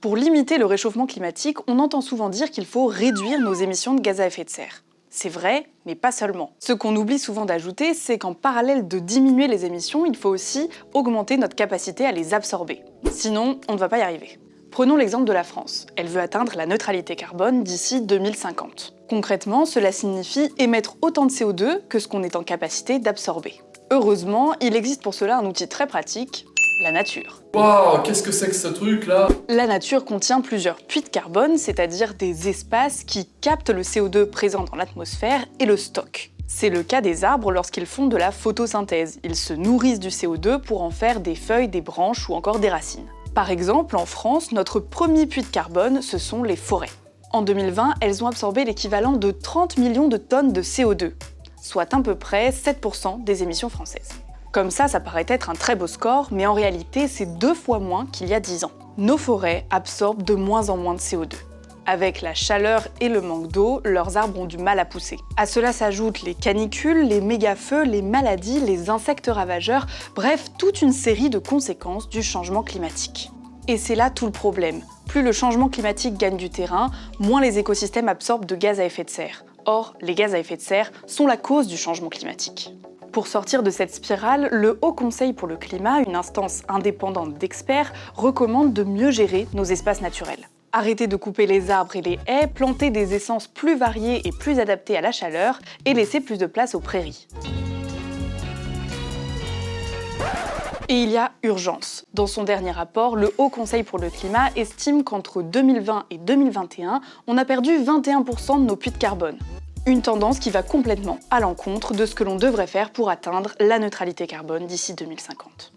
Pour limiter le réchauffement climatique, on entend souvent dire qu'il faut réduire nos émissions de gaz à effet de serre. C'est vrai, mais pas seulement. Ce qu'on oublie souvent d'ajouter, c'est qu'en parallèle de diminuer les émissions, il faut aussi augmenter notre capacité à les absorber. Sinon, on ne va pas y arriver. Prenons l'exemple de la France. Elle veut atteindre la neutralité carbone d'ici 2050. Concrètement, cela signifie émettre autant de CO2 que ce qu'on est en capacité d'absorber. Heureusement, il existe pour cela un outil très pratique, la nature. Waouh, qu'est-ce que c'est que ce truc là? La nature contient plusieurs puits de carbone, c'est-à-dire des espaces qui captent le CO2 présent dans l'atmosphère et le stockent. C'est le cas des arbres lorsqu'ils font de la photosynthèse. Ils se nourrissent du CO2 pour en faire des feuilles, des branches ou encore des racines. Par exemple, en France, notre premier puits de carbone, ce sont les forêts. En 2020, elles ont absorbé l'équivalent de 30 millions de tonnes de CO2, soit à peu près 7% des émissions françaises. Comme ça paraît être un très beau score, mais en réalité, c'est 2 fois moins qu'il y a 10 ans. Nos forêts absorbent de moins en moins de CO2. Avec la chaleur et le manque d'eau, leurs arbres ont du mal à pousser. À cela s'ajoutent les canicules, les méga-feux, les maladies, les insectes ravageurs, bref, toute une série de conséquences du changement climatique. Et c'est là tout le problème. Plus le changement climatique gagne du terrain, moins les écosystèmes absorbent de gaz à effet de serre. Or, les gaz à effet de serre sont la cause du changement climatique. Pour sortir de cette spirale, le Haut Conseil pour le climat, une instance indépendante d'experts, recommande de mieux gérer nos espaces naturels. Arrêter de couper les arbres et les haies, planter des essences plus variées et plus adaptées à la chaleur, et laisser plus de place aux prairies. Et il y a urgence. Dans son dernier rapport, le Haut Conseil pour le climat estime qu'entre 2020 et 2021, on a perdu 21% de nos puits de carbone. Une tendance qui va complètement à l'encontre de ce que l'on devrait faire pour atteindre la neutralité carbone d'ici 2050.